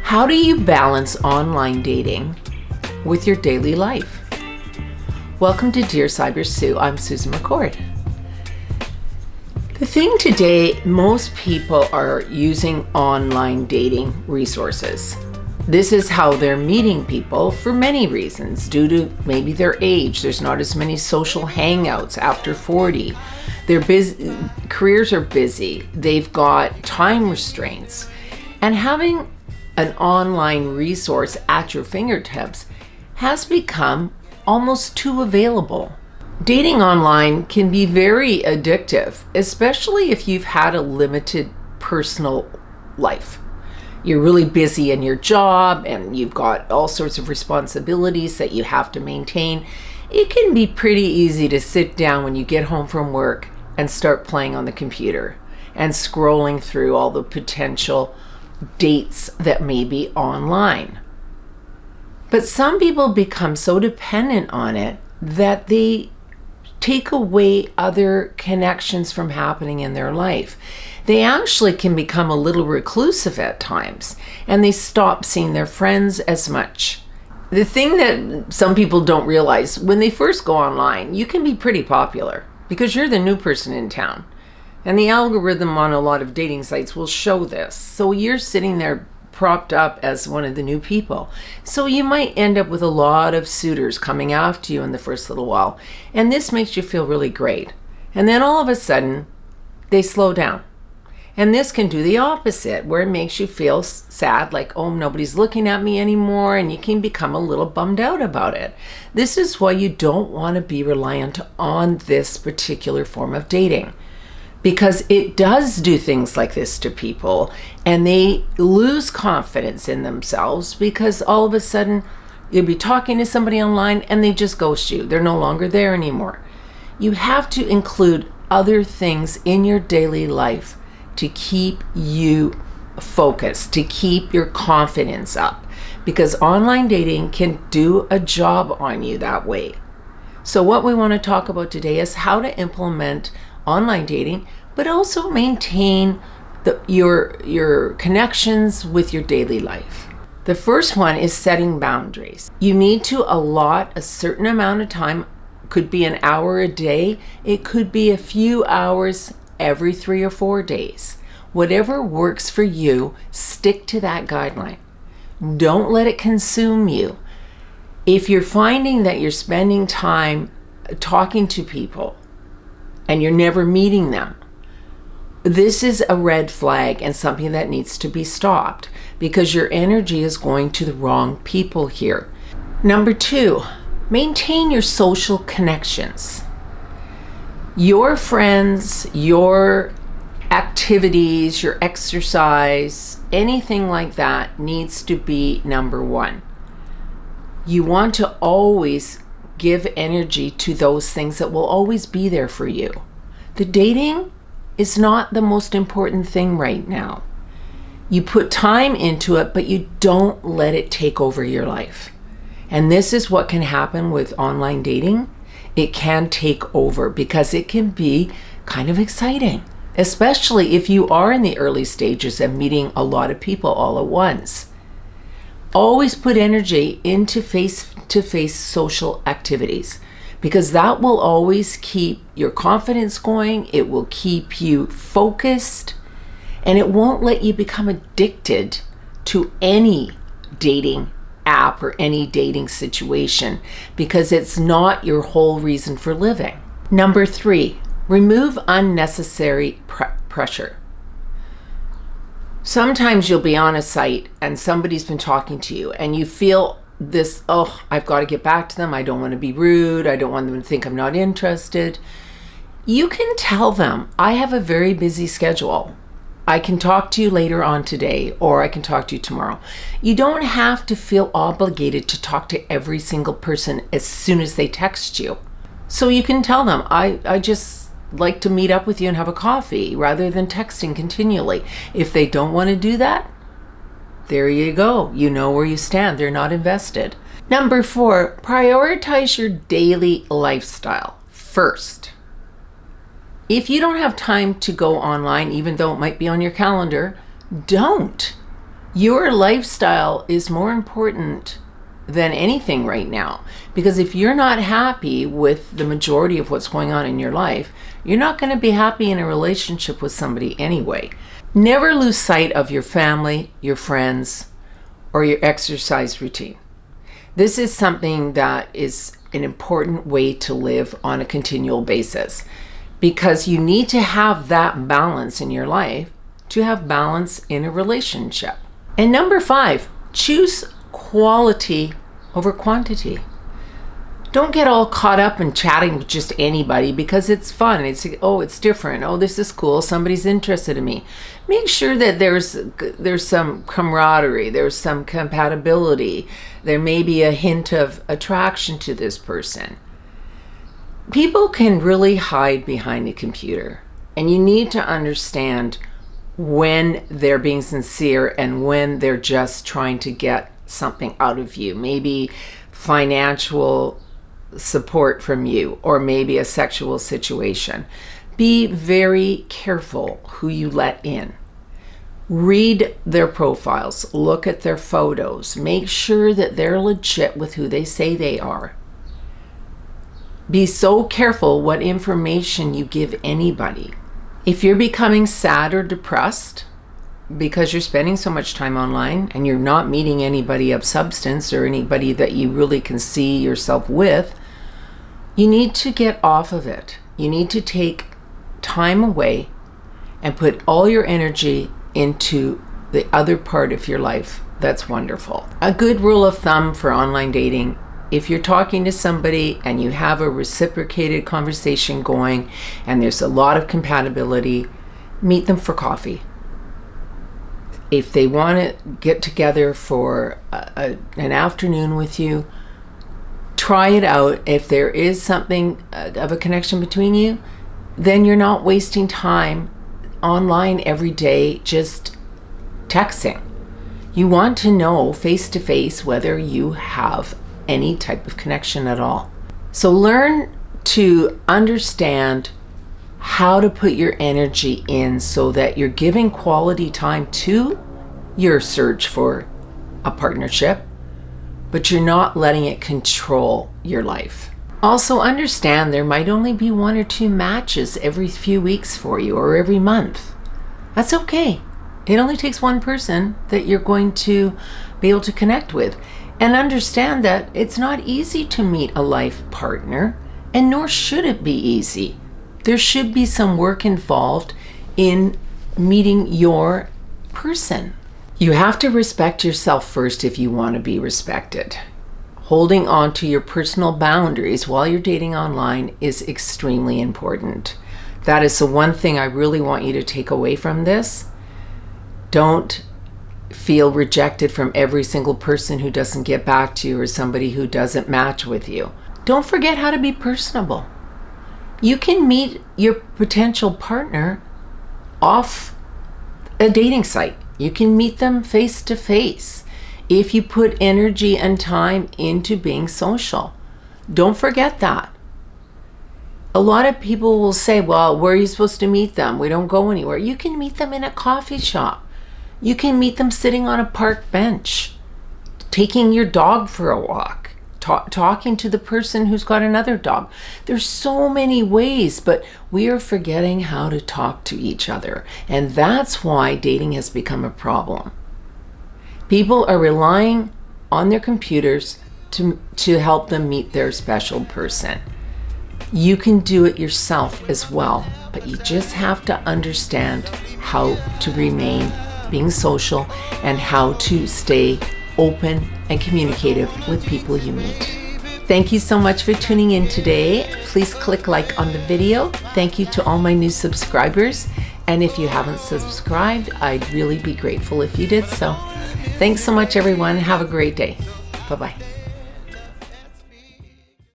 How do you balance online dating with your daily life? Welcome to Dear Sybersue. I'm Susan McCord. The thing today, most people are using online dating resources. This is how they're meeting people for many reasons, due to maybe their age. There's not as many social hangouts after 40. Their careers are busy. They've got time restraints. And having an online resource at your fingertips has become almost too available. Dating online can be very addictive, especially if you've had a limited personal life. You're really busy in your job and you've got all sorts of responsibilities that you have to maintain. It can be pretty easy to sit down when you get home from work and start playing on the computer and scrolling through all the potential dates that may be online. But some people become so dependent on it that they take away other connections from happening in their life. They actually can become a little reclusive at times, and they stop seeing their friends as much. The thing that some people don't realize, when they first go online, you can be pretty popular because you're the new person in town. And the algorithm on a lot of dating sites will show this. So you're sitting there propped up as one of the new people. So you might end up with a lot of suitors coming after you in the first little while. And this makes you feel really great. And then all of a sudden, they slow down. And this can do the opposite, where it makes you feel sad, like, oh, nobody's looking at me anymore, and you can become a little bummed out about it. This is why you don't want to be reliant on this particular form of dating, because it does do things like this to people, and they lose confidence in themselves because all of a sudden you'll be talking to somebody online and they just ghost you. They're no longer there anymore. You have to include other things in your daily life to keep you focused, to keep your confidence up, because online dating can do a job on you that way. So what we want to talk about today is how to implement online dating, but also maintain your connections with your daily life. The first one is setting boundaries. You need to allot a certain amount of time. Could be an hour a day. It could be a few hours every 3 or 4 days. Whatever works for you, stick to that guideline. Don't let it consume you. If you're finding that you're spending time talking to people and you're never meeting them, this is a red flag and something that needs to be stopped, because your energy is going to the wrong people here. Number 2, maintain your social connections. Your friends, your activities, your exercise, anything like that needs to be number 1. You want to always give energy to those things that will always be there for you. The dating is not the most important thing right now. You put time into it, but you don't let it take over your life. And this is what can happen with online dating. It can take over because it can be kind of exciting, especially if you are in the early stages of meeting a lot of people all at once. Always put energy into face-to-face social activities, because that will always keep your confidence going. It will keep you focused, and it won't let you become addicted to any dating app or any dating situation, because it's not your whole reason for living. Number 3, remove unnecessary pressure. Sometimes you'll be on a site and somebody's been talking to you and you feel this, oh, I've got to get back to them. I don't want to be rude. I don't want them to think I'm not interested. You can tell them, I have a very busy schedule. I can talk to you later on today, or I can talk to you tomorrow. You don't have to feel obligated to talk to every single person as soon as they text you. So you can tell them, I just like to meet up with you and have a coffee rather than texting continually. If they don't want to do that, there you go. You know where you stand. They're not invested. Number 4, prioritize your daily lifestyle first. If you don't have time to go online, even though it might be on your calendar, don't. Your lifestyle is more important than anything right now, because if you're not happy with the majority of what's going on in your life, you're not going to be happy in a relationship with somebody anyway. Never lose sight of your family, your friends, or your exercise routine. This is something that is an important way to live on a continual basis, because you need to have that balance in your life to have balance in a relationship. And number 5, choose quality over quantity. Don't get all caught up in chatting with just anybody because it's fun. It's different. Oh, this is cool. Somebody's interested in me. Make sure that there's some camaraderie, there's some compatibility. There may be a hint of attraction to this person. People can really hide behind a computer, and you need to understand when they're being sincere and when they're just trying to get something out of you. Maybe financial support from you, or maybe a sexual situation. Be very careful who you let in. Read their profiles, look at their photos, make sure that they're legit with who they say they are. Be so careful what information you give anybody. If you're becoming sad or depressed because you're spending so much time online and you're not meeting anybody of substance or anybody that you really can see yourself with, you need to get off of it. You need to take time away and put all your energy into the other part of your life that's wonderful. A good rule of thumb for online dating: if you're talking to somebody and you have a reciprocated conversation going and there's a lot of compatibility, meet them for coffee. If they want to get together for an afternoon with you, try it out. If there is something of a connection between you, then you're not wasting time online every day just texting. You want to know face to face whether you have any type of connection at all. So learn to understand how to put your energy in so that you're giving quality time to your search for a partnership, but you're not letting it control your life. Also understand there might only be 1 or 2 matches every few weeks for you, or every month. That's okay. It only takes one person that you're going to be able to connect with. And understand that it's not easy to meet a life partner, and nor should it be easy. There should be some work involved in meeting your person. You have to respect yourself first if you want to be respected. Holding on to your personal boundaries while you're dating online is extremely important. That is the one thing I really want you to take away from this. Don't feel rejected from every single person who doesn't get back to you or somebody who doesn't match with you. Don't forget how to be personable. You can meet your potential partner off a dating site. You can meet them face to face if you put energy and time into being social. Don't forget that. A lot of people will say, well, where are you supposed to meet them? We don't go anywhere. You can meet them in a coffee shop. You can meet them sitting on a park bench, taking your dog for a walk, talking to the person who's got another dog. There's so many ways, but we are forgetting how to talk to each other. And that's why dating has become a problem. People are relying on their computers to help them meet their special person. You can do it yourself as well, but you just have to understand how to remain being social and how to stay open and communicative with people you meet. Thank you so much for tuning in today. Please click like on the video. Thank you to all my new subscribers. And if you haven't subscribed, I'd really be grateful if you did so. Thanks so much, everyone. Have a great day. Bye-bye.